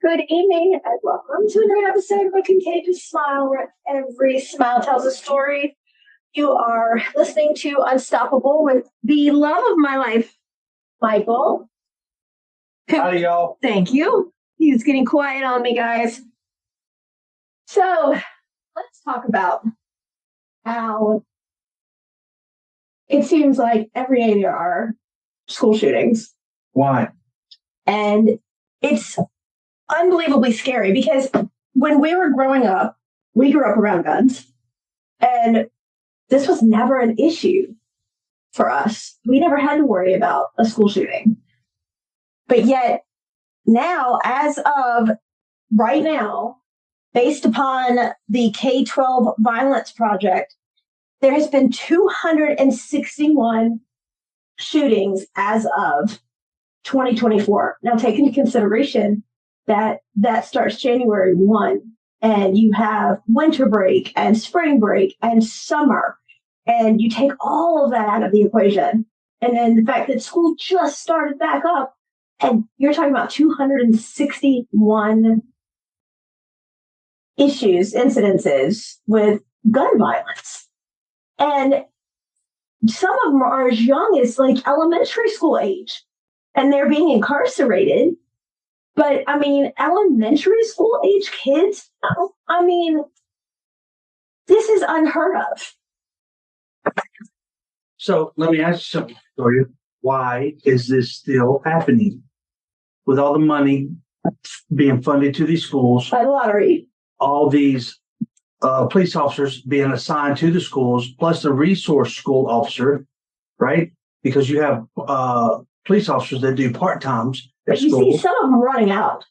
Good evening and welcome to another episode of A Contagious Smile, where every smile tells a story. You are listening to Unstoppable with the love of my life, Michael. Howdy, y'all. Thank you. He's getting quiet on me, guys. So let's talk about how it seems like every day there are school shootings. Why? And it's unbelievably scary because when we were growing up, we grew up around guns, and this was never an issue for us. We never had to worry about a school shooting. But yet now, as of right now, based upon the K-12 Violence Project, there has been 261 shootings as of 2024. Now, take into consideration that starts January 1, and you have winter break and spring break and summer, and you take all of that out of the equation. And then the fact that school just started back up, and you're talking about 261 incidences with gun violence. And some of them are as young as like elementary school age, and they're being incarcerated. But I mean, elementary school age kids, I mean, this is unheard of. So let me ask you something, Victoria. Why is this still happening? With all the money being funded to these schools, By the lottery. all these police officers being assigned to the schools, plus the resource school officer, right? Because you have police officers that do part-times at But you school. see some of them running out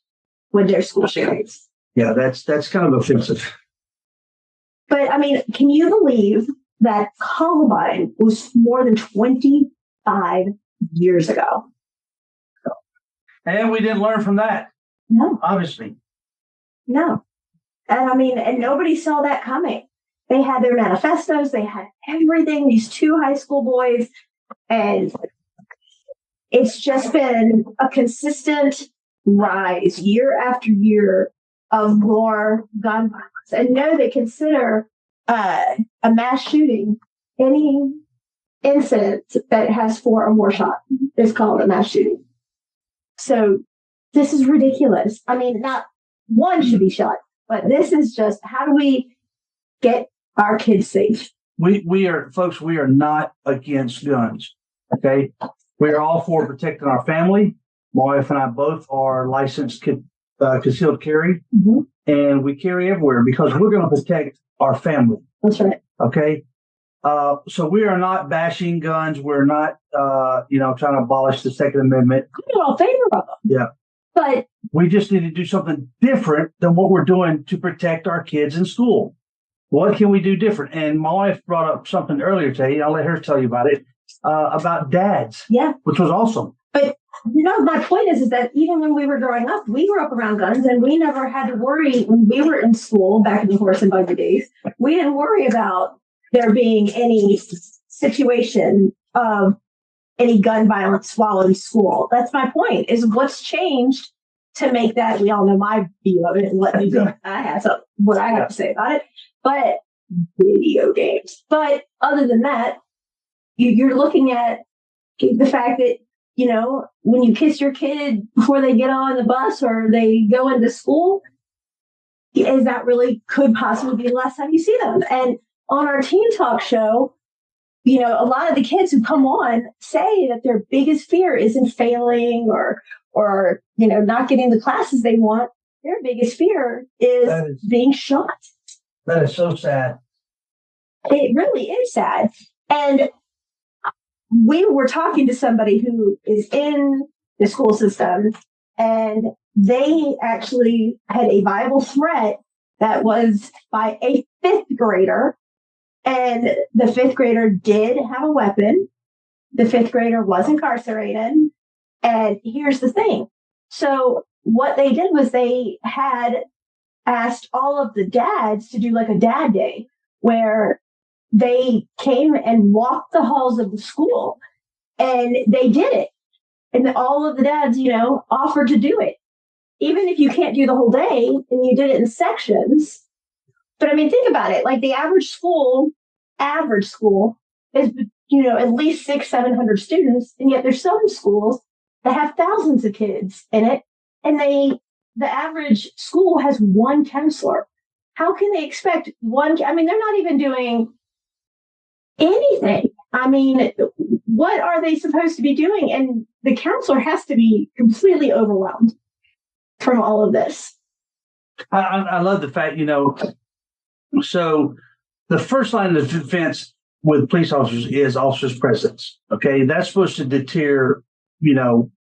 with their school shootings. Yeah, that's kind of offensive. But I mean, can you believe that Columbine was more than 25 years ago? And we didn't learn from that, No. obviously. No. And I mean, and nobody saw that coming. They had their manifestos, they had everything, these two high school boys, and it's just been a consistent rise year after year of more gun violence. And no, they consider a mass shooting any incident that has 4 or more shots is called a mass shooting. So this is ridiculous. I mean, not one should be shot, but this is just, how do we get our kids safe? We are, folks, we are not against guns, okay? We are all for protecting our family. My wife and I both are licensed concealed carry, and we carry everywhere because we're going to protect our family. That's right. Okay? So we are not bashing guns. We're not, trying to abolish the Second Amendment. I'm not in favor of them. Yeah. But we just need to do something different than what we're doing to protect our kids in school. What can we do different? And my wife brought up something earlier today. I'll let her tell you about it, about dads. Yeah. Which was awesome. But, my point is that even when we were growing up, we grew up around guns, and we never had to worry when we were in school back in the horse and buggy days. We didn't worry about there being any situation of any gun violence while in school. That's my point, is what's changed to make that. We all know my view of it, and what I have to say about it. But video games. But other than that, you're looking at the fact that, when you kiss your kid before they get on the bus or they go into school, is that really could possibly be the last time you see them? And on our Teen Talk show, a lot of the kids who come on say that their biggest fear isn't failing or not getting the classes they want. Their biggest fear is being shot. That is so sad. It really is sad. And we were talking to somebody who is in the school system, and they actually had a Bible threat that was by a 5th grader. And the 5th grader did have a weapon. The 5th grader was incarcerated. And here's the thing. So what they did was they had asked all of the dads to do like a dad day, where they came and walked the halls of the school, and they did it. And all of the dads, offered to do it. even if you can't do the whole day and you did it in sections. But I mean, think about it. Like the average school is, at least 600-700 students. And yet there's some schools that have thousands of kids in it. And the average school has one counselor. How can they expect one? I mean, they're not even doing anything. I mean, what are they supposed to be doing? And the counselor has to be completely overwhelmed from all of this. I love the fact, so the first line of defense with police officers is officers' presence. Okay. That's supposed to deter,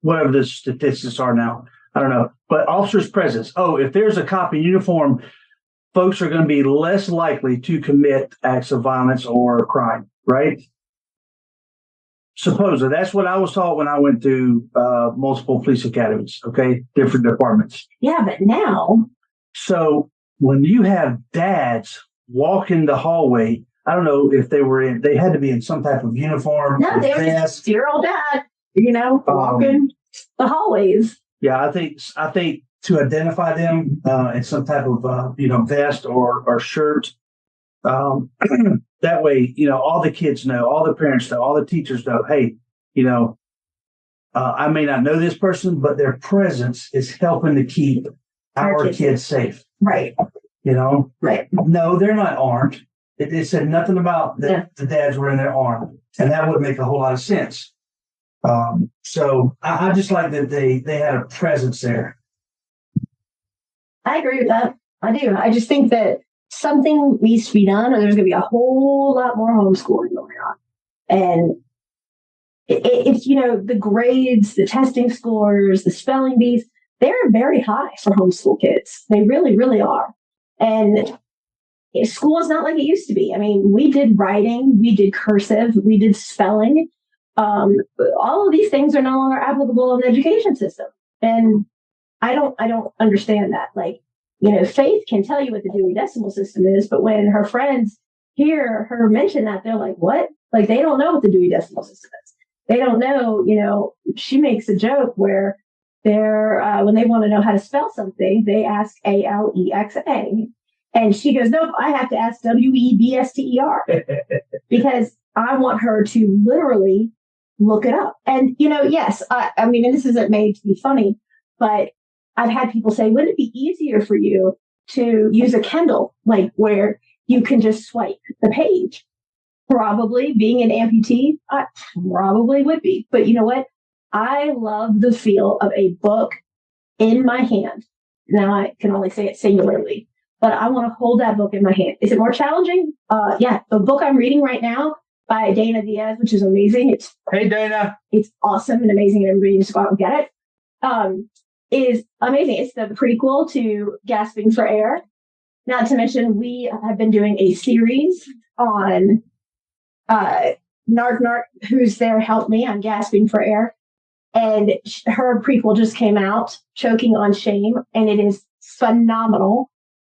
whatever the statistics are now. I don't know. But officers' presence. Oh, if there's a cop in uniform, folks are going to be less likely to commit acts of violence or crime, right? Supposedly. That's what I was taught when I went through multiple police academies, okay? Different departments. Yeah, but now. So when you have dads walk in the hallway, I don't know if they had to be in some type of uniform. No, they were just dear old dad, walking the hallways. Yeah, I think to identify them in some type of vest or shirt. That way, all the kids know, all the parents know, all the teachers know. Hey, I may not know this person, but their presence is helping to keep our kids safe. Right. Right. No, they're not armed. It said nothing about the dads were in their armed, and that would make a whole lot of sense. So I just like that they had a presence there. I agree with that. I do. I just think that something needs to be done, or there's going to be a whole lot more homeschooling going on. And it's, the grades, the testing scores, the spelling bees, they're very high for homeschool kids. They really, really are. And school is not like it used to be. I mean, we did writing, we did cursive, we did spelling. All of these things are no longer applicable in the education system. And I don't understand that. Like, Faith can tell you what the Dewey Decimal System is, but when her friends hear her mention that, they're like, what? Like, they don't know what the Dewey Decimal System is. They don't know, she makes a joke where when they want to know how to spell something, they ask Alexa. And she goes, nope, I have to ask Webster because I want her to literally look it up. And, yes, I mean, and this isn't made to be funny, but I've had people say, wouldn't it be easier for you to use a Kindle, like where you can just swipe the page? Probably, being an amputee, I probably would be. But you know what? I love the feel of a book in my hand. Now I can only say it singularly, but I want to hold that book in my hand. Is it more challenging? Yeah. The book I'm reading right now by Dana Diaz, which is amazing. Hey, Dana. It's awesome and amazing, and everybody needs to go out and get it. Is amazing. It's the prequel to Gasping for Air. Not to mention, we have been doing a series on Narc, who's there, help me, I'm gasping for air. And her prequel just came out, Choking on Shame, and it is phenomenal.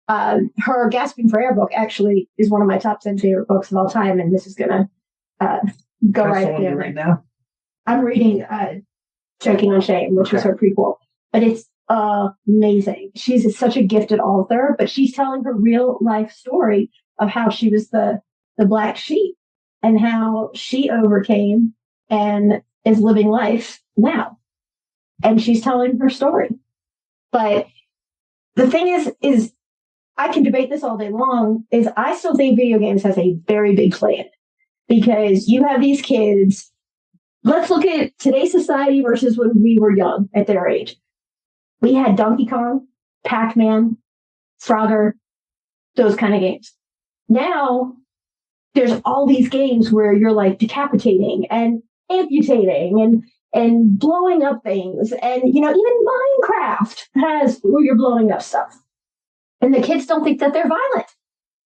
Her Gasping for Air book actually is one of my top 10 favorite books of all time, and this is going to go That's right there. Right now? I'm reading Choking on Shame, which was her prequel. But it's amazing. She's such a gifted author, but she's telling her real life story of how she was the black sheep and how she overcame and is living life now. And she's telling her story. But the thing is I can debate this all day long, is I still think video games has a very big play in it. Because you have these kids, let's look at today's society versus when we were young at their age. We had Donkey Kong, Pac-Man, Frogger, those kind of games. Now, there's all these games where you're like decapitating and amputating and blowing up things. And, even Minecraft has where you're blowing up stuff. And the kids don't think that they're violent.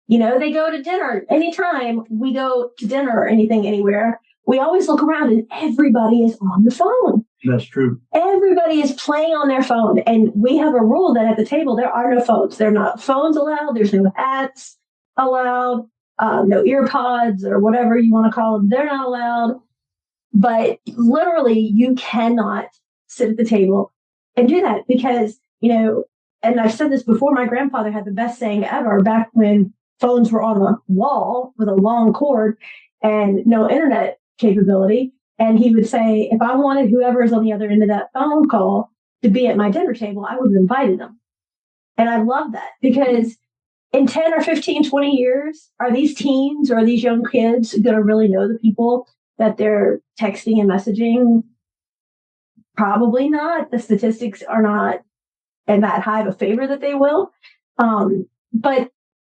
They go to dinner. Anytime we go to dinner or anything anywhere, we always look around and everybody is on the phone. That's true. Everybody is playing on their phone. And we have a rule that at the table, there are no phones. There are not phones allowed. There's no hats allowed. No ear pods or whatever you want to call them. They're not allowed. But literally, you cannot sit at the table and do that because, and I've said this before, my grandfather had the best saying ever back when phones were on the wall with a long cord and no internet capability. And he would say, if I wanted whoever is on the other end of that phone call to be at my dinner table, I would have invited them. And I love that because in 10 or 15, 20 years, are these teens or are these young kids going to really know the people that they're texting and messaging? Probably not. The statistics are not in that high of a favor that they will. But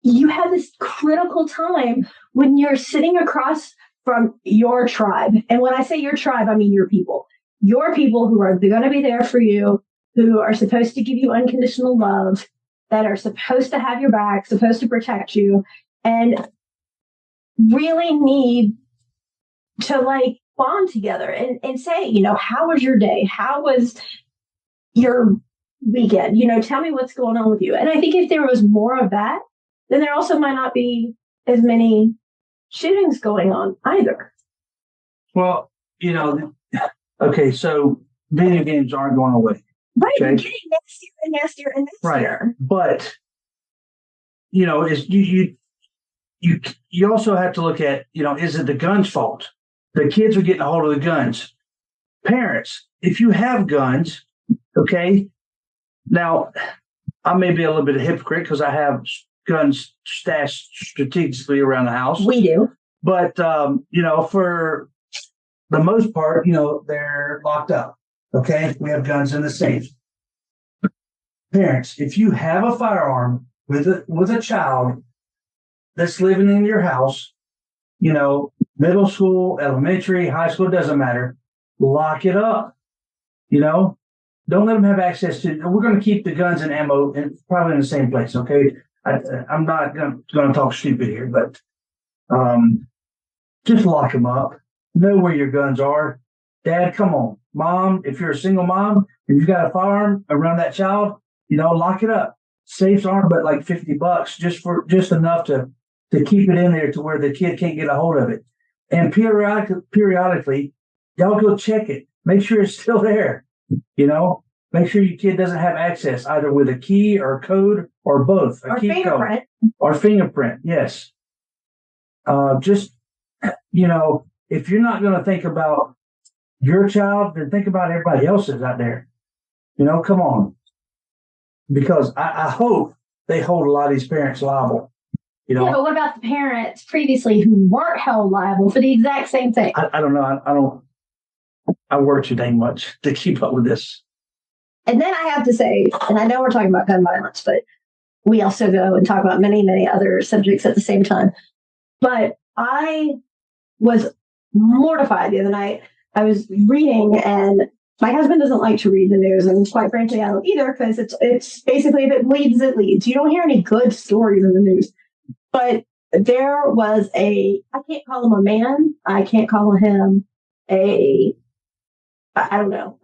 you have this critical time when you're sitting across from your tribe. And when I say your tribe, I mean your people who are going to be there for you, who are supposed to give you unconditional love, that are supposed to have your back, supposed to protect you, and really need to like bond together and say, how was your day? How was your weekend? Tell me what's going on with you. And I think if there was more of that, then there also might not be as many shootings going on either. Well, okay, so video games aren't going away. Right, okay? They're getting nastier and nastier and nastier. Right, but is you also have to look at is it the gun's fault? The kids are getting a hold of the guns. Parents, if you have guns, okay, now I may be a little bit of a hypocrite because I have guns stashed strategically around the house. We do. But, for the most part, they're locked up. Okay. We have guns in the safe. Parents, if you have a firearm with a child that's living in your house, middle school, elementary, high school, doesn't matter. Lock it up. Don't let them have access to. We're going to keep the guns and ammo probably in the same place. Okay. I'm not going to talk stupid here, but just lock them up. Know where your guns are. Dad, come on. Mom, if you're a single mom and you've got a firearm around that child, lock it up. Safes aren't but like $50 just enough to keep it in there to where the kid can't get a hold of it. And periodically, y'all go check it. Make sure it's still there. Make sure your kid doesn't have access either with a key or code or both. Or fingerprint. Or fingerprint, yes. If you're not going to think about your child, then think about everybody else's out there. Come on. Because I hope they hold a lot of these parents liable. Yeah, but what about the parents previously who weren't held liable for the exact same thing? I don't know. I work too dang much to keep up with this. And then I have to say, and I know we're talking about gun violence, but we also go and talk about many, many other subjects at the same time. But I was mortified the other night. I was reading, and my husband doesn't like to read the news, and quite frankly, I don't either, because it's basically if it bleeds, it leads. You don't hear any good stories in the news. But there was I can't call him a man. I can't call him I don't know.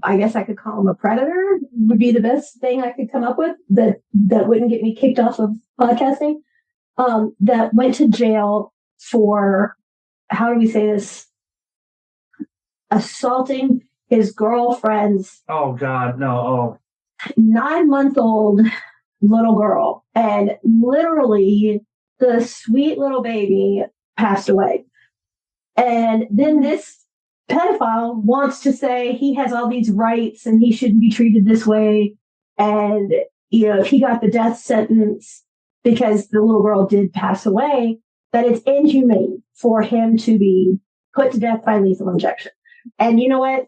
I guess I could call him a predator would be the best thing I could come up with that wouldn't get me kicked off of podcasting. That went to jail for, how do we say this? Assaulting his girlfriend's. Oh God, no. 9-month-old little girl. And literally the sweet little baby passed away. And then this pedophile wants to say he has all these rights and he shouldn't be treated this way. And, if he got the death sentence because the little girl did pass away, that it's inhumane for him to be put to death by lethal injection. And you know what?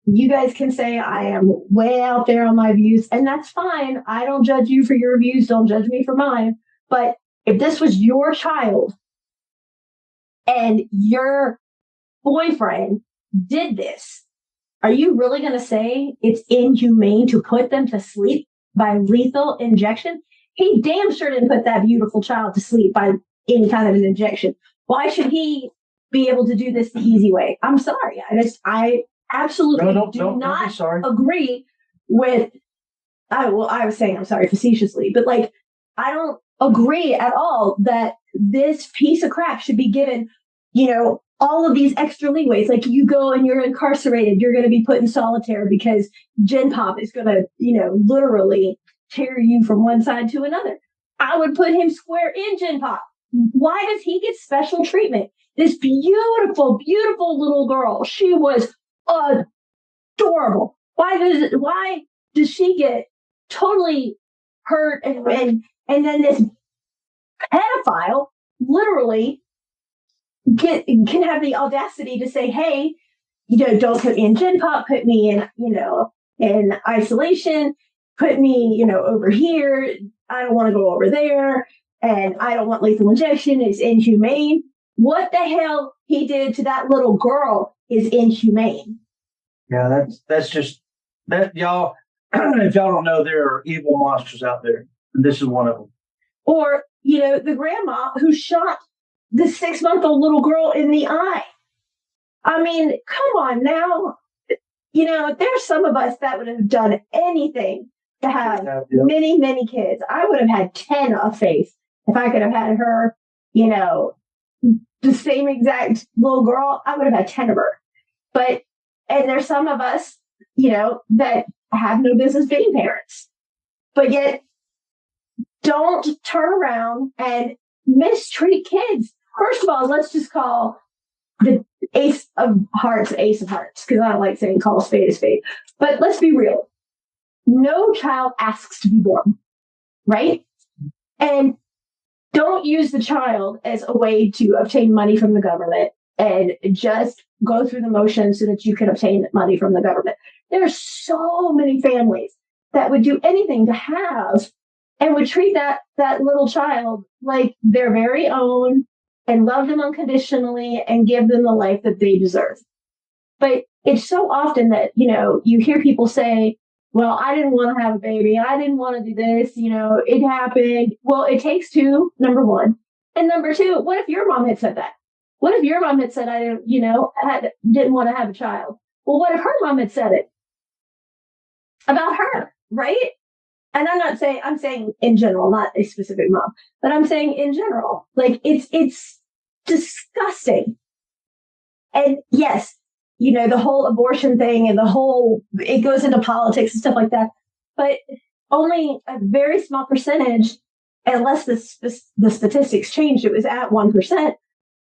You guys can say I am way out there on my views, and that's fine. I don't judge you for your views. Don't judge me for mine. But if this was your child and your boyfriend did this, are you really going to say it's inhumane to put them to sleep by lethal injection? He damn sure didn't put that beautiful child to sleep by any kind of an injection. Why should he be able to do this the easy way? I'm sorry. I absolutely do not agree with, I was saying I'm sorry facetiously, but I don't agree at all that this piece of crap should be given, all of these extra leeways. Like you go and you're incarcerated, you're going to be put in solitary because Gen Pop is going to, literally tear you from one side to another. I would put him square in Gen Pop. Why does he get special treatment? This beautiful, beautiful little girl. She was adorable. Why does she get totally hurt and then this pedophile literally can have the audacity to say, hey, don't put me in Gen Pop, put me in, in isolation, put me, over here. I don't want to go over there. And I don't want lethal injection. It's inhumane. What the hell he did to that little girl is inhumane. Yeah, that's just that, y'all. If y'all don't know, there are evil monsters out there, and this is one of them. Or, the grandma who shot the 6-month-old little girl in the eye. I mean, come on now. There's some of us that would have done anything to have many, many kids. I would have had 10 of Faith if I could have had her, the same exact little girl. I would have had 10 of her. And there's some of us, that have no business being parents, but yet don't turn around and mistreat kids. First of all, let's just call the ace of hearts, because I don't like saying call a spade a spade. But let's be real. No child asks to be born, right? And don't use the child as a way to obtain money from the government and just go through the motions so that you can obtain money from the government. There are so many families that would do anything to have and would treat that little child like their very own and love them unconditionally and give them the life that they deserve. But it's so often that, you hear people say, well, I didn't want to have a baby. I didn't want to do this. It happened. Well, it takes two, number one. And number two, what if your mom had said that? What if your mom had said, I didn't want to have a child? Well, what if her mom had said it about her, right? And I'm saying in general, not a specific mom, but I'm saying in general, like it's disgusting. And yes, the whole abortion thing and it goes into politics and stuff like that, but only a very small percentage, unless the statistics changed, it was at 1%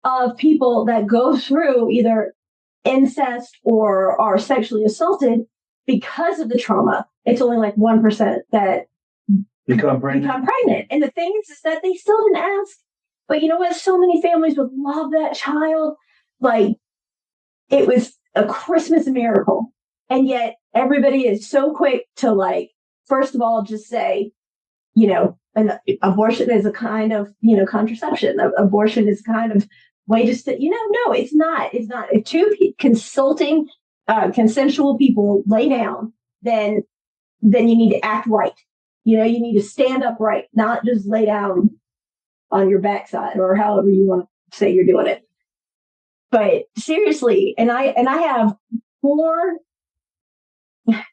of people that go through either incest or are sexually assaulted because of the trauma. It's only like 1% that become pregnant. And the thing is that they still didn't ask. But you know what? So many families would love that child. Like, it was a Christmas miracle. And yet everybody is so quick to, first of all, just say, an abortion is a kind of, contraception. Abortion is a kind of way to say, no, it's not. It's not. If two consulting, consensual people lay down, then you need to act right. You need to stand up right, not just lay down on your backside or however you want to say you're doing it. But seriously, and I have more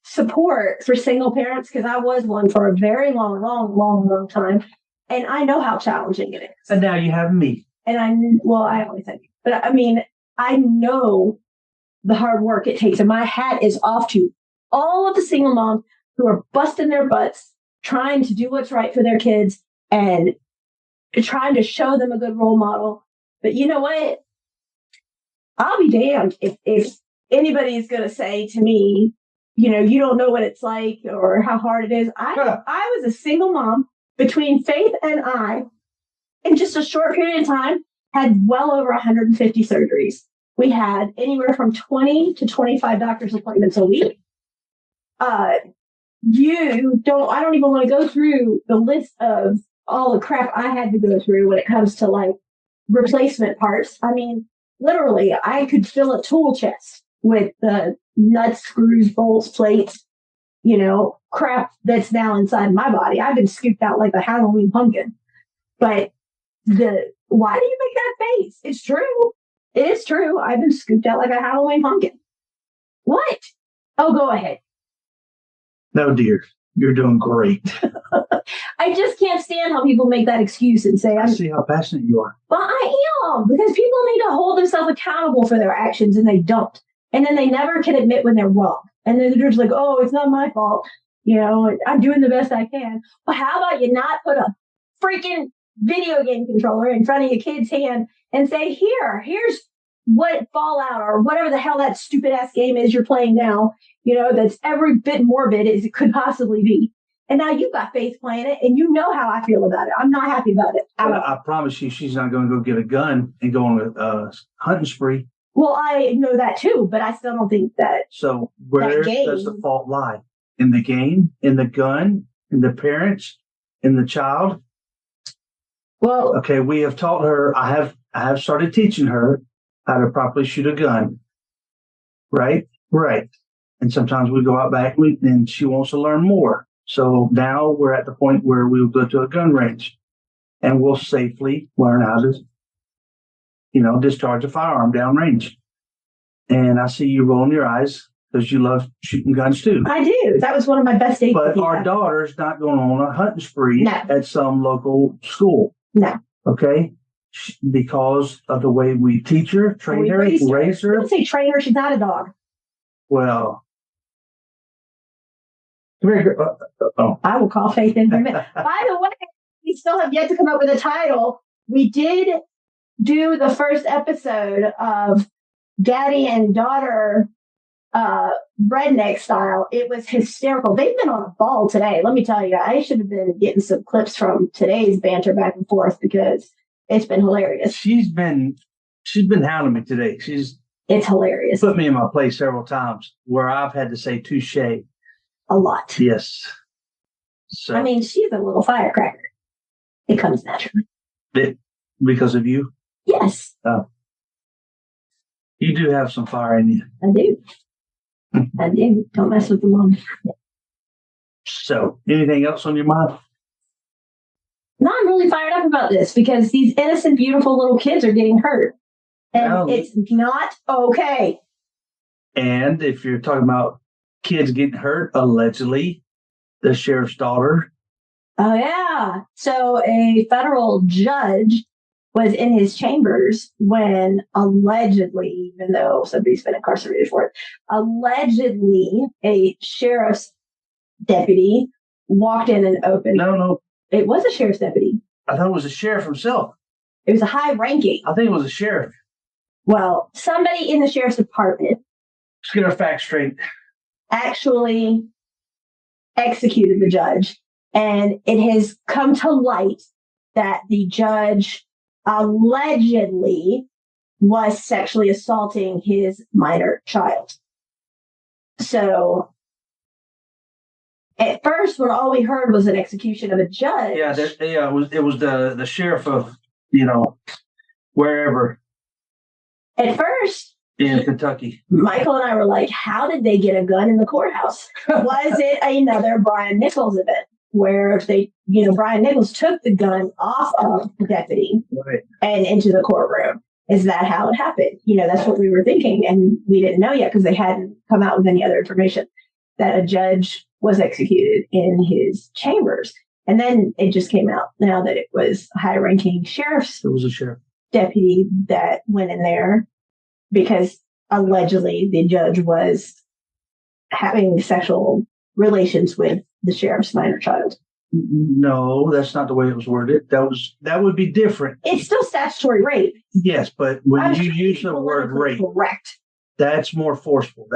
support for single parents because I was one for a very long time. And I know how challenging it is. And now you have me. And I always think, but I mean, I know the hard work it takes. And my hat is off to all of the single moms who are busting their butts, trying to do what's right for their kids and trying to show them a good role model. But you know what? I'll be damned if anybody is going to say to me, you don't know what it's like or how hard it is. I was a single mom between Faith and I, in just a short period of time, had well over 150 surgeries. We had anywhere from 20 to 25 doctor's appointments a week. I don't even want to go through the list of all the crap I had to go through when it comes to replacement parts. I mean, literally, I could fill a tool chest with the nuts, screws, bolts, plates, crap that's now inside my body. I've been scooped out like a Halloween pumpkin. But why do you make that face? It's true. It is true. I've been scooped out like a Halloween pumpkin. What? Oh, go ahead. No, dear. You're doing great. I just can't stand how people make that excuse and say, I see how passionate you are. Well, I am, because people need to hold themselves accountable for their actions, and they don't. And then they never can admit when they're wrong. And then they're just like, oh, it's not my fault. I'm doing the best I can. Well, how about you not put a freaking video game controller in front of your kid's hand and say, here's what Fallout or whatever the hell that stupid ass game is you're playing now, that's every bit morbid as it could possibly be. And now you've got faith playing it, and you know how I feel about it. I'm not happy about it. I promise you, she's not going to go get a gun and go on a hunting spree. Well, I know that too, but I still don't think that. So where does the fault lie? In the game, in the gun, in the parents, in the child? Well, okay, we have taught her. I have started teaching her how to properly shoot a gun. Right. And sometimes we go out back and she wants to learn more. So now we're at the point where we'll go to a gun range and we'll safely learn how to, discharge a firearm downrange. And I see you rolling your eyes because you love shooting guns too. I do. That was one of my best days. But our daughter's not going on a hunting spree at some local school. No. Okay? Because of the way we teach her, train her, raise her. I don't say train her. She's not a dog. Well, come here. I will call Faith in for a minute. By the way, we still have yet to come up with a title. We did do the first episode of Daddy and Daughter redneck style. It was hysterical. They've been on a ball today. Let me tell you, I should have been getting some clips from today's banter back and forth because it's been hilarious. She's been hounding me today. It's hilarious. Put me in my place several times where I've had to say touche. A lot. Yes. So I mean, she's a little firecracker. It comes naturally. Because of you? Yes. You do have some fire in you. I do. I do. Don't mess with the mom. So, anything else on your mind? No, I'm really fired up about this because these innocent, beautiful little kids are getting hurt. And it's not okay. And if you're talking about kids getting hurt, allegedly, the sheriff's daughter. Oh, yeah. So a federal judge was in his chambers when allegedly, even though somebody's been incarcerated for it, allegedly a sheriff's deputy walked in and opened. No. It was a sheriff's deputy. I thought it was the sheriff himself. It was a high ranking. I think it was a sheriff. Well, somebody in the sheriff's department. Let's get our facts straight. Actually executed the judge. And it has come to light that the judge allegedly was sexually assaulting his minor child. So at first, when all we heard was an execution of a judge. Yeah, it was the sheriff of, wherever. At first, in Kentucky, Michael and I were like, how did they get a gun in the courthouse? Was it another Brian Nichols event where if they, Brian Nichols took the gun off of the deputy and into the courtroom? Is that how it happened? That's what we were thinking. And we didn't know yet because they hadn't come out with any other information that a judge was executed in his chambers. And then it just came out now that it was a high-ranking sheriff's. It was a sheriff deputy that went in there because allegedly the judge was having sexual relations with the sheriff's minor child. No, that's not the way it was worded. That would be different. It's still statutory rape. Yes, but when you use the word rape, correct. That's more forceful.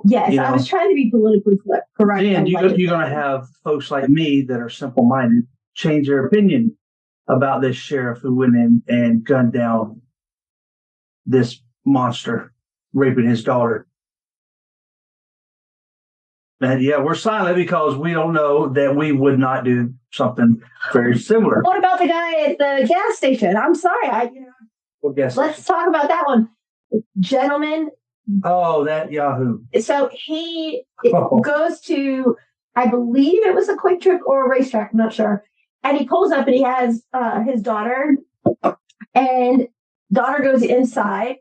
Yes. I was trying to be politically correct. And you're going to have folks like me that are simple-minded change their opinion about this sheriff who went in and gunned down this monster raping his daughter. And we're silent because we don't know that we would not do something very similar. What about the guy at the gas station? I'm sorry. Let's talk about that one. Gentleman. Oh, that Yahoo. So he goes to, I believe it was a Quick Trip or a racetrack. I'm not sure. And he pulls up and he has his daughter. And daughter goes inside.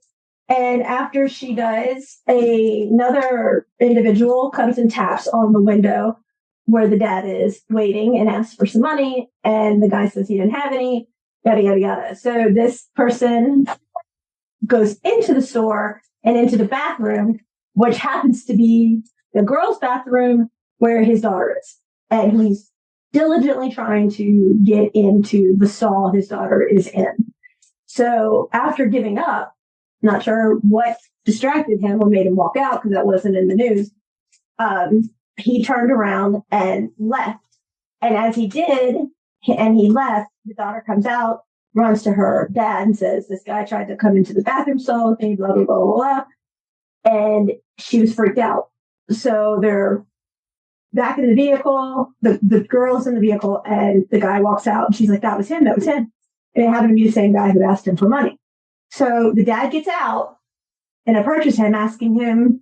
And after she does, another individual comes and taps on the window where the dad is waiting and asks for some money, and the guy says he didn't have any, yada, yada, yada. So this person goes into the store and into the bathroom, which happens to be the girl's bathroom where his daughter is. And he's diligently trying to get into the stall his daughter is in. So after giving up, not sure what distracted him or made him walk out because that wasn't in the news, he turned around and left. And as he did, and he left, the daughter comes out, runs to her dad and says, this guy tried to come into the bathroom stall with me, blah, blah, blah, blah, blah. And she was freaked out. So they're back in the vehicle, the girl's in the vehicle, and the guy walks out, and she's like, that was him. And it happened to be the same guy who asked him for money. So the dad gets out and approaches him, asking him,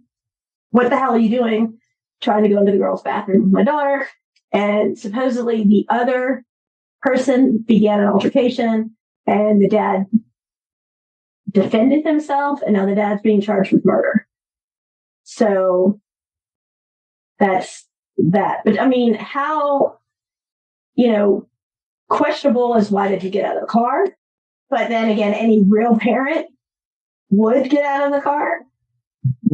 what the hell are you doing trying to go into the girl's bathroom with my daughter? And supposedly the other person began an altercation, and the dad defended himself, and now the dad's being charged with murder. So that's that. But I mean, how, questionable is why did you get out of the car? But then again, any real parent would get out of the car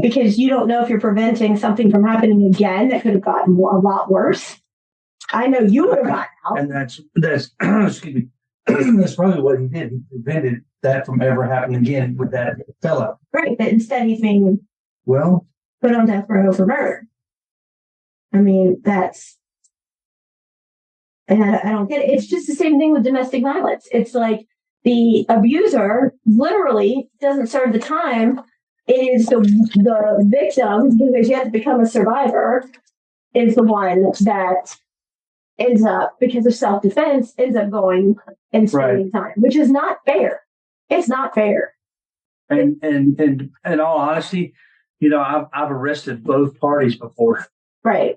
because you don't know if you're preventing something from happening again that could have gotten a lot worse. I know you would have gotten out. And that's excuse me. That's probably what he did. He prevented that from ever happening again with that fella. Right, but instead he's being put on death row for murder. I mean, and I don't get it. It's just the same thing with domestic violence. It's like the abuser literally doesn't serve the time. It is the victim who has yet to become a survivor is the one that ends up, because of self-defense, ends up going and spending time, which is not fair. It's not fair. And in all honesty, I've arrested both parties before. Right.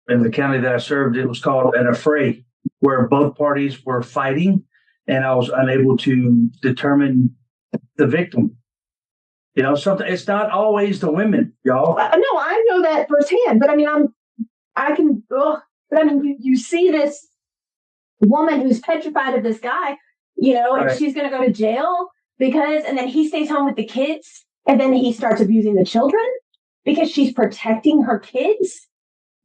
In the county that I served, it was called an affray, where both parties were fighting, and I was unable to determine the victim. Something. It's not always the women, y'all. No, I know that firsthand. But I mean, you see this woman who's petrified of this guy, and she's going to go to jail and then he stays home with the kids, and then he starts abusing the children because she's protecting her kids.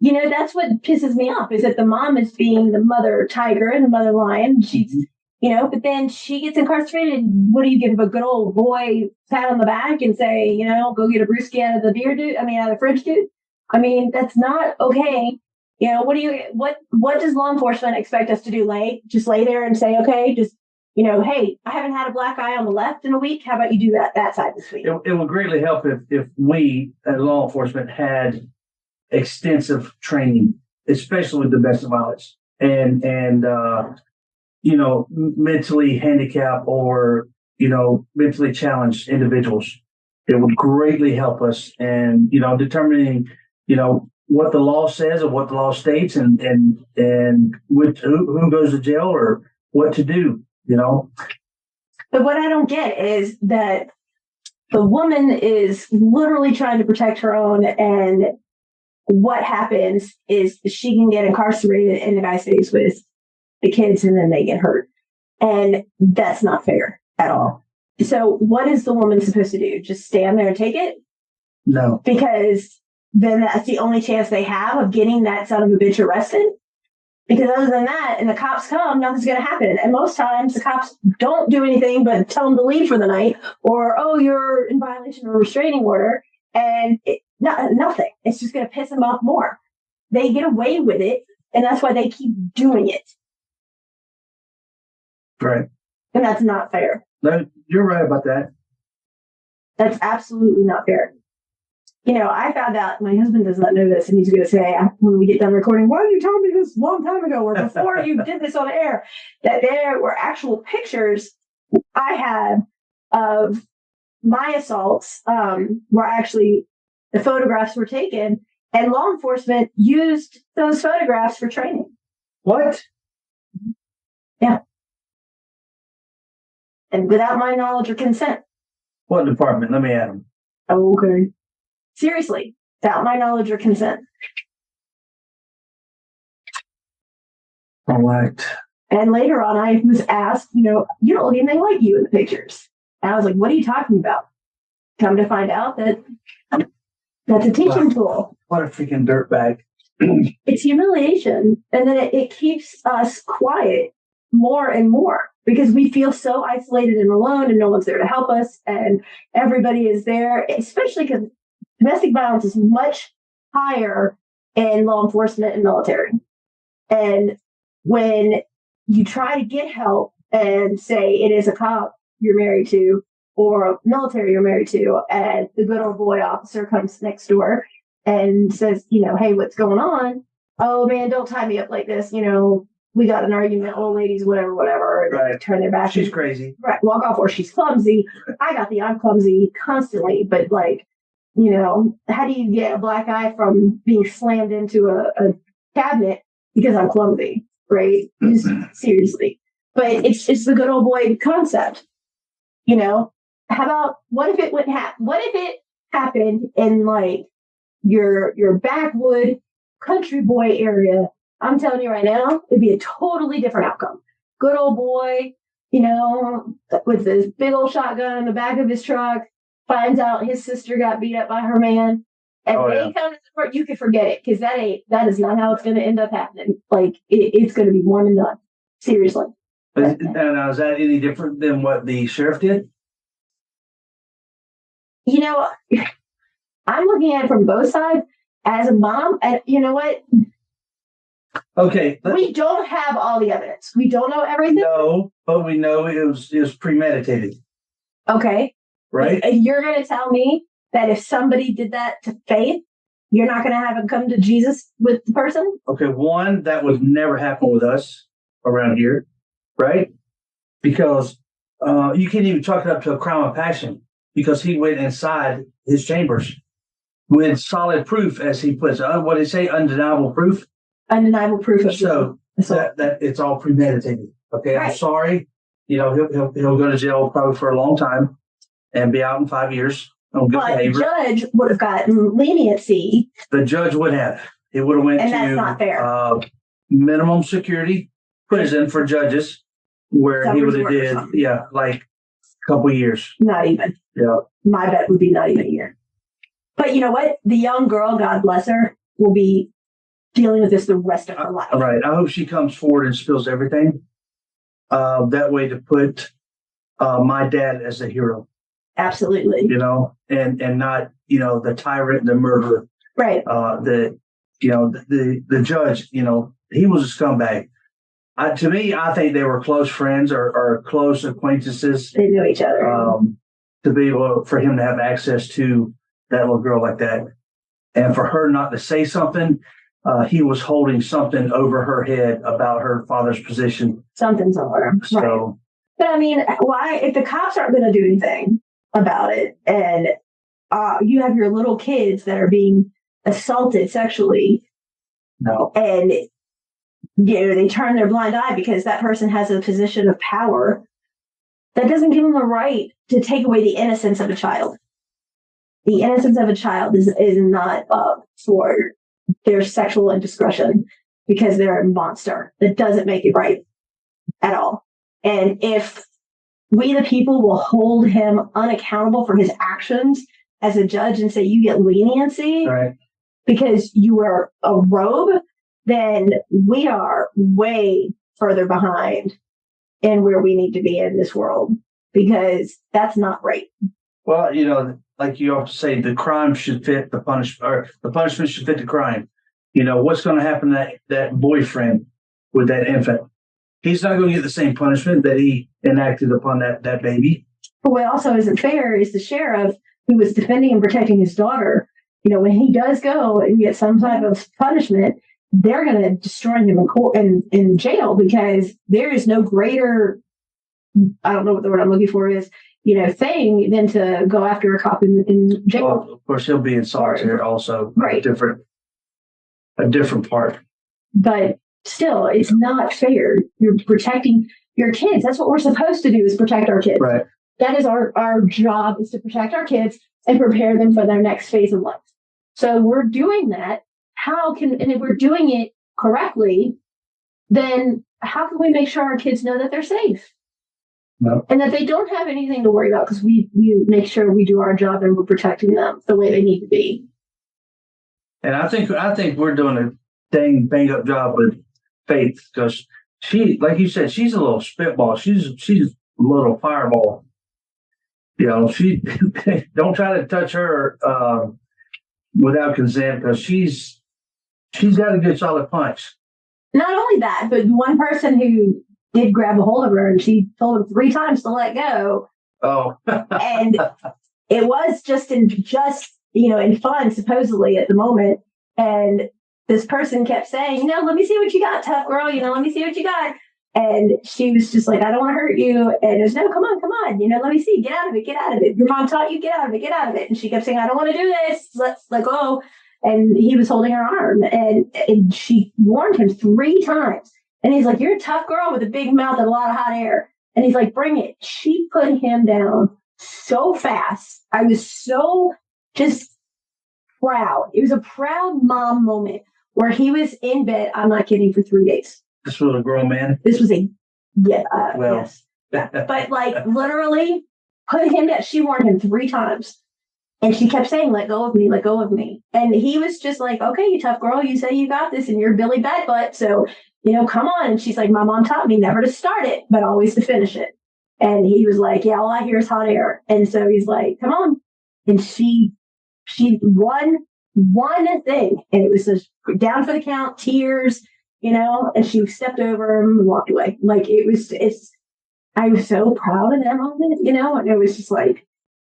That's what pisses me off, is that the mom is being the mother tiger and the mother lion. She's, but then she gets incarcerated. What do you give a good old boy pat on the back and say, go get a brewski out of the out of the fridge, dude? I mean, that's not okay. What does law enforcement expect us to do? Just lay there and say, okay, just, hey, I haven't had a black eye on the left in a week. How about you do that side this week? It would greatly help if we, as law enforcement, had extensive training, especially with domestic violence and mentally handicapped or, mentally challenged individuals. It would greatly help us in, determining, what the law says and what the law states and who goes to jail or what to do, But what I don't get is that the woman is literally trying to protect her own, and what happens is she can get incarcerated and the guy stays with the kids and then they get hurt. And that's not fair at all. So what is the woman supposed to do? Just stand there and take it? No. Because then that's the only chance they have of getting that son of a bitch arrested. Because other than that, and the cops come, nothing's going to happen. And most times the cops don't do anything but tell them to leave for the night, or, oh, you're in violation of a restraining order. And nothing. It's just going to piss them off more. They get away with it, and that's why they keep doing it. Right. And that's not fair. No, you're right about that. That's absolutely not fair. I found out, my husband does not know this, and he's going to say, when we get done recording, why didn't you tell me this a long time ago or before you did this on air, that there were actual pictures I had of my assaults, where actually the photographs were taken, and law enforcement used those photographs for training. What? Yeah. And without my knowledge or consent. What department? Let me add them. Okay. Seriously, without my knowledge or consent. Correct. And later on, I was asked, you don't look anything like you in the pictures. And I was like, what are you talking about? Come to find out that that's a teaching tool. What a freaking dirtbag. It's humiliation. And then it keeps us quiet more and more because we feel so isolated and alone and no one's there to help us. And everybody is there, especially because domestic violence is much higher in law enforcement and military. And when you try to get help and say it is a cop you're married to or a military you're married to, and the good old boy officer comes next door and says, hey, what's going on? Oh, man, don't tie me up like this. We got an argument, old ladies, whatever. And right. They turn their back. She's crazy. Right. Walk off, or she's clumsy. I'm clumsy constantly. But, how do you get a black eye from being slammed into a cabinet because I'm clumsy? Right? Just seriously. But it's the good old boy concept. How about what if it happened in your backwood country boy area? I'm telling you right now, it'd be a totally different outcome. Good old boy, with this big old shotgun in the back of his truck, finds out his sister got beat up by her man, and they come to the front. You can forget it because that is not how it's going to end up happening. It's going to be one and done. Seriously. And is that any different than what the sheriff did? I'm looking at it from both sides as a mom, and you know what? Okay. We don't have all the evidence. We don't know everything. No, but we know it was premeditated. Okay. Right? And you're going to tell me that if somebody did that to Faith, you're not going to have him come to Jesus with the person? Okay, one, that would never happen with us around here, right? Because you can't even chalk it up to a crime of passion because he went inside his chambers with solid proof, as he puts it. What did he say? Undeniable proof? Undeniable proof of so that it's all premeditated. Okay, right. I'm sorry. He'll go to jail probably for a long time and be out in 5 years. But the judge would have gotten leniency. The judge would have. It would have went and to that's not fair. Minimum security prison for judges, where he would have did a couple years. Not even. Yeah. My bet would be not even a year. But you know what? The young girl, God bless her, will be dealing with this the rest of her life. Right. I hope she comes forward and spills everything. That way to put my dad as a hero. Absolutely. And not, the tyrant, the murderer. Right. The judge, he was a scumbag. To me, I think they were close friends or close acquaintances. They knew each other. To be able for him to have access to that little girl like that. And for her not to say something, he was holding something over her head about her father's position. Something somewhere. So, right. But I mean, why, if the cops aren't going to do anything about it, and you have your little kids that are being assaulted sexually, no, and they turn their blind eye because that person has a position of power, that doesn't give them the right to take away the innocence of a child. The innocence of a child is not for their sexual indiscretion because they're a monster. That doesn't make it right at all. And if we, the people, will hold him unaccountable for his actions as a judge and say you get leniency because you wear a robe, then we are way further behind in where we need to be in this world, because that's not right. Well, like you often say, the crime should fit the punishment, or the punishment should fit the crime. What's going to happen to that boyfriend with that infant? He's not going to get the same punishment that he enacted upon that baby. But what also isn't fair is the sheriff who was defending and protecting his daughter. When he does go and get some type of punishment, they're going to destroy him in court in jail, because there is no greater, I don't know what the word I'm looking for is, thing than to go after a cop in jail. Well, of course, he'll be in solitary also. Right. A different part. But still, it's not fair. You're protecting your kids. That's what we're supposed to do, is protect our kids. Right. That is our job, is to protect our kids and prepare them for their next phase of life. So we're doing that. And if we're doing it correctly, then how can we make sure our kids know that they're safe? No. And that they don't have anything to worry about because we make sure we do our job and we're protecting them the way they need to be. And I think we're doing a dang bang up job with Faith because she, like you said, she's a little spitball. She's a little fireball. You know, she don't try to touch her without consent because she's got a good solid punch. Not only that, but one person who did grab a hold of her and she told him 3 times to let go. Oh. And it was just in fun, supposedly at the moment. And this person kept saying, let me see what you got, tough girl. Let me see what you got. And she was just like, I don't want to hurt you. And it was, no, come on. Let me see. Get out of it. Your mom taught you, get out of it. And she kept saying, I don't want to do this. Let's let go. And he was holding her arm. And she warned him 3 times. And he's like, you're a tough girl with a big mouth and a lot of hot air. And he's like, bring it. She put him down so fast. I was so just proud. It was a proud mom moment where he was in bed. I'm not kidding, for 3 days. This was a grown man? This was yes. But like literally put him down. She warned him 3 times. And she kept saying, let go of me, let go of me. And he was just like, okay, you tough girl, you say you got this and you're Billy Bad Butt. So, come on. And she's like, my mom taught me never to start it, but always to finish it. And he was like, yeah, all I hear is hot air. And so he's like, come on. And she won one thing. And it was just down for the count, tears, and she stepped over him and walked away. Like I was so proud of that moment, and it was just like,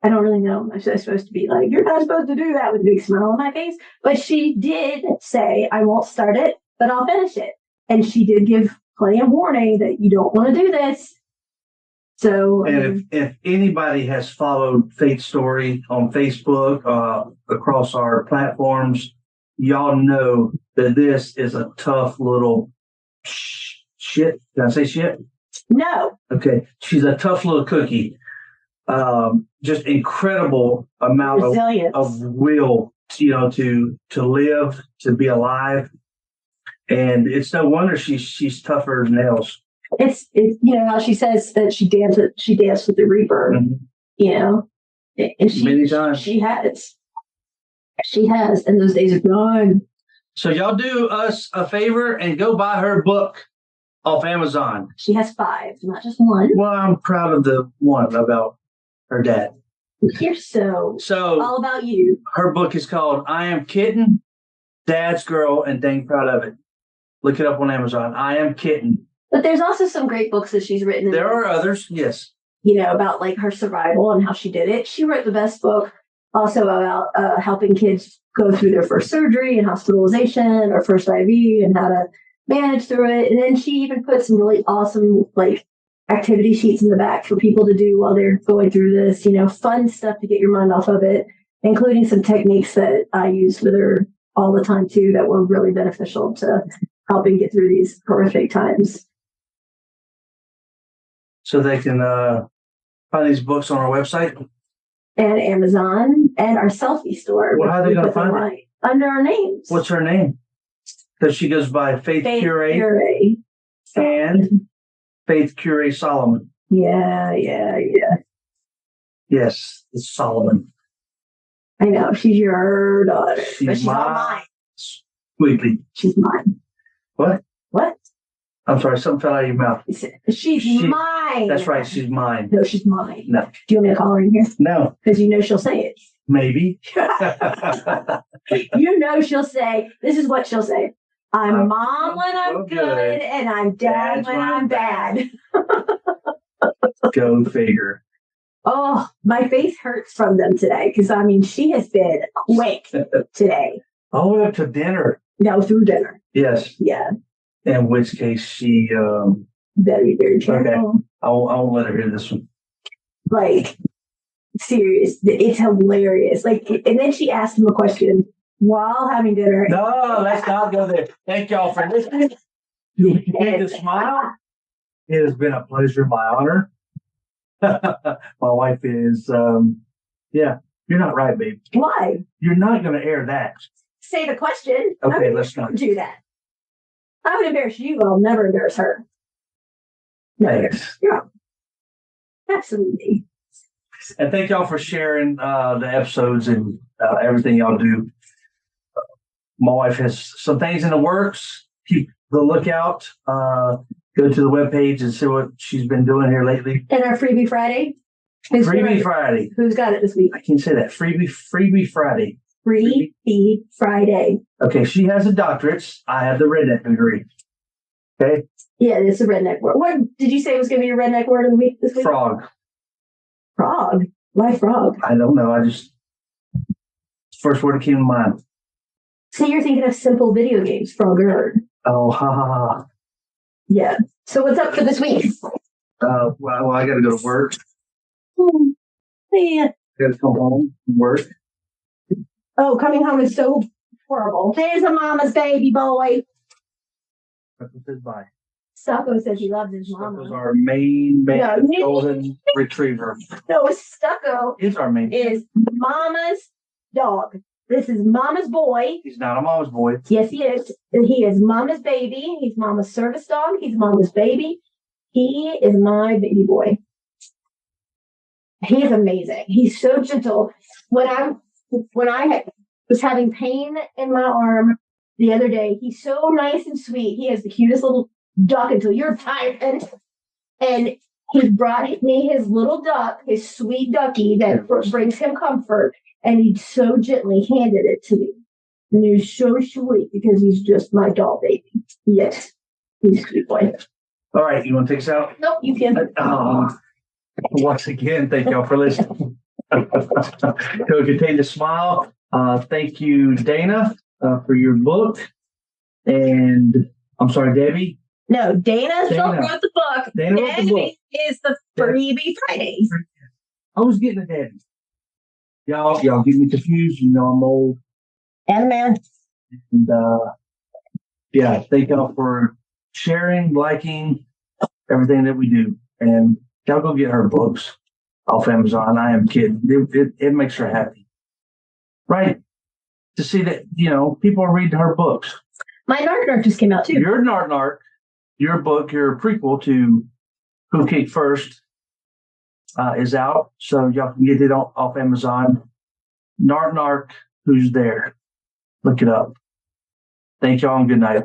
I don't really know. I'm supposed to be like, you're not supposed to do that with a big smile on my face. But she did say, I won't start it, but I'll finish it. And she did give plenty of warning that you don't want to do this. So, and if anybody has followed Faith's story on Facebook, across our platforms, y'all know that this is a tough little shit. Did I say shit? No. Okay. She's a tough little cookie. Just incredible amount of will, to live, to be alive. And it's no wonder she's tougher than nails. It's how she says that she danced with the Reaper, and many times she has, and those days are gone. So y'all do us a favor and go buy her book off Amazon. She has 5, not just 1. Well, I'm proud of the one about her dad. You're so all about you. Her book is called I Am Kitten, Dad's Girl, and Dang Proud of It. Look it up on Amazon. I Am Kitten. But there's also some great books that she's written. There are others, yes. About like her survival and how she did it. She wrote the best book also about helping kids go through their first surgery and hospitalization or first IV and how to manage through it. And then she even put some really awesome activity sheets in the back for people to do while they're going through this, fun stuff to get your mind off of it, including some techniques that I used with her all the time too that were really beneficial to helping get through these horrific times. So they can find these books on our website? And Amazon and our selfie store. Well, how are they going to find it? Under our names. What's her name? Because she goes by Faith Curie and Faith Curie Solomon. Yeah. Yes, it's Solomon. I know. She's your daughter. She's all mine. Sweetly. She's mine. What? What? I'm sorry, something fell out of your mouth. She's mine. That's right, she's mine. No, she's mine. No. Do you want me to call her in here? No. Because she'll say it. Maybe. She'll say, this is what she'll say. I'm mom when I'm good, and I'm dad when I'm bad. Go figure. Oh, my face hurts from them today because, she has been quick today. All the way up to dinner. No, through dinner. Yes. Yeah. In which case she... very, very careful. Okay. I won't let her hear this one. Serious. It's hilarious. And then she asked him a question while having dinner. No, let's not go there. Thank y'all for listening. You get to smile. It has been a pleasure, my honor. My wife is, you're not right, babe. Why? You're not going to air that. Say the question. Okay, let's not do that. I would embarrass you. I'll never embarrass her. Thanks. Yeah. Absolutely. And thank y'all for sharing the episodes and everything y'all do. My wife has some things in the works. Keep the lookout. Go to the webpage and see what she's been doing here lately. And our Freebie Friday. Freebie Friday. Who's got it this week? I can say that. Freebie Friday. Freebie Friday. Okay, she has a doctorate. I have the redneck degree. Okay? Yeah, it's a redneck word. What did you say was going to be your redneck word of the week this week? Frog. Frog? Why frog? I don't know. First word that came to mind. So you're thinking of simple video games, Frogger. Oh, ha ha ha. Yeah. So what's up for this week? Well, I got to go to work. Oh, man. Got to come home from work. Oh, coming home is so horrible. There's a mama's baby boy. Goodbye. Stucco says he loves his mama. Stucco's our main golden retriever. No, Stucco He's our main. is mama's dog. This is mama's boy. He's not a mama's boy. Yes, he is. He is mama's baby. He's mama's service dog. He's mama's baby. He is my baby boy. He is amazing. He's so gentle. When I was having pain in my arm the other day, he's so nice and sweet. He has the cutest little duck until you're tired. And he brought me his little duck, his sweet ducky that brings him comfort. And he so gently handed it to me. And he was so sweet because he's just my doll baby. Yes. He's a sweet boy. All right. You want to take us out? Nope, you can. Once again, thank y'all for listening. So continue to smile. Thank you, Dana, for your book. And I'm sorry, Debbie. No, Dana wrote the book. Dana wrote the book. Is the Freebie Friday. I was getting a Debbie. Y'all get me confused. You know I'm old. And man. And yeah, thank y'all for sharing, liking everything that we do. And y'all go get her books off Amazon. I am kidding. It makes her happy. Right? To see that, people are reading her books. My Narc just came out too. Your Narc, your book, your prequel to Who Kicked First is out. So y'all can get it off Amazon. Narc, Who's There? Look it up. Thank y'all and good night.